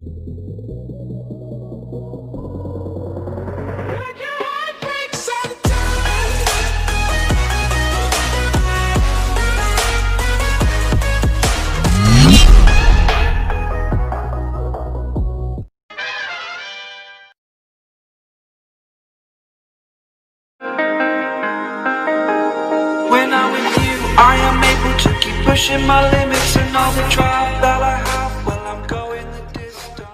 When I'm with you, I am able to keep pushing my limits and all the drive that I have while I'm going the distance.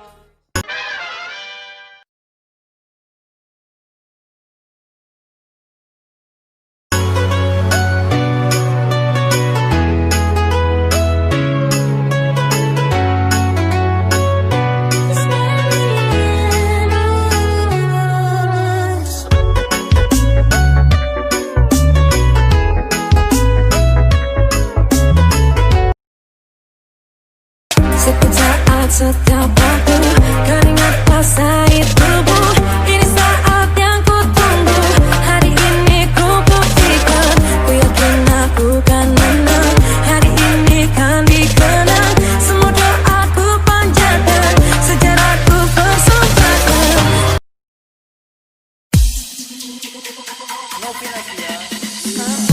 Sekejap setiap waktu keringat basah di tubuh. Ini saat yang ku tunggu. Hari ini ku buktikan, ku yakin aku kan menang. Hari ini kan dikenang. Semua doaku panjatkan, sejarahku persembahkan.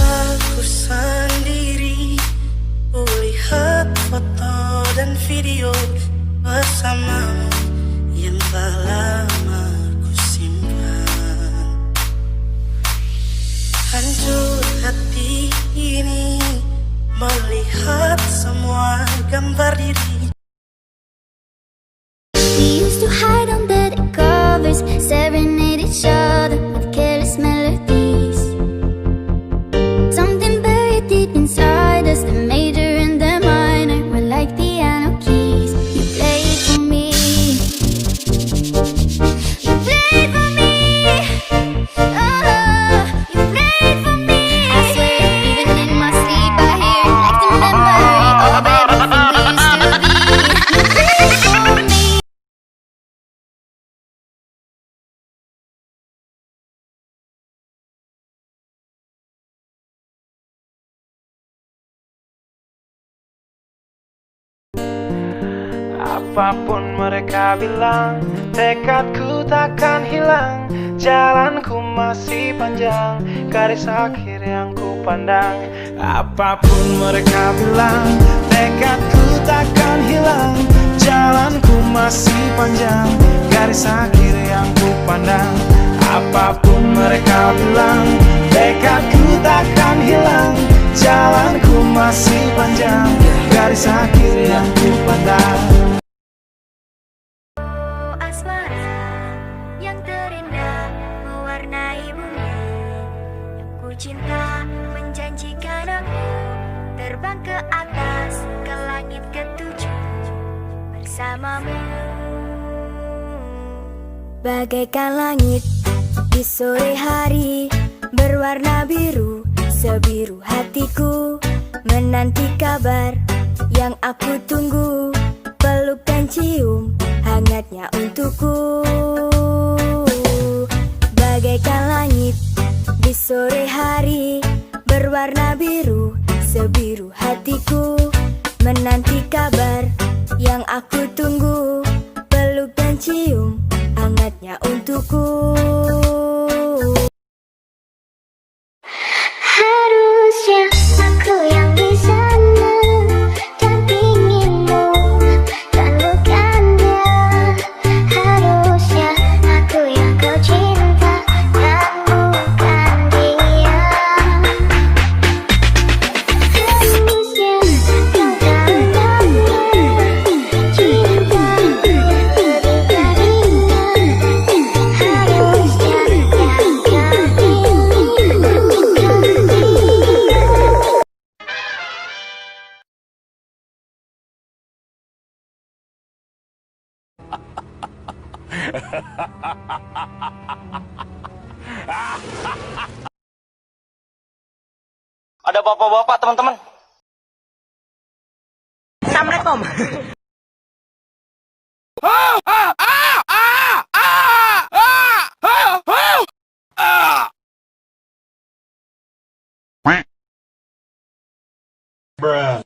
Aku sendiri melihat foto dan video bersamamu yang tak lama ku simpan. Hancur hati ini melihat semua gambar diri. We used to hide under the covers, serenade each other with careless melodies. Something buried deep inside us, the major and the minor were like piano keys. You played for me, you played for me, oh, you played for me. I swear, even in my sleep I hear like the memory of everything we used to be. You played for me. Apapun mereka bilang, tekadku takkan hilang. Jalanku masih panjang, garis akhir yang ku pandang. Apapun mereka bilang, tekadku takkan hilang. Jalanku masih panjang, garis akhir yang ku pandang. Apapun mereka bilang, tekadku takkan hilang. Jalanku masih panjang, garis akhir yang ku pandang. Asmara yang terindah mewarnai bumi. Yang ku cinta menjanjikan aku terbang ke atas, ke langit ketujuh bersamamu. Bagaikan langit di sore hari berwarna biru, sebiru hatiku menanti kabar yang aku tunggu. Peluk dan cium hangatnya untukku. Bagaikan langit di sore hari berwarna biru, sebiru hatiku menanti kabar yang aku tunggu. Peluk dan cium hangatnya untukku. Harusnya aku yang di sana dampingimu, dan bukan dia. Harusnya aku yang kau cinta, dan bukan dia. Harusnya kau tahu cinta berbeda indah. Harusnya yang kau pilih bukan dia. Ada bapak-bapak, teman-teman. Assalamualaikum. Bruh.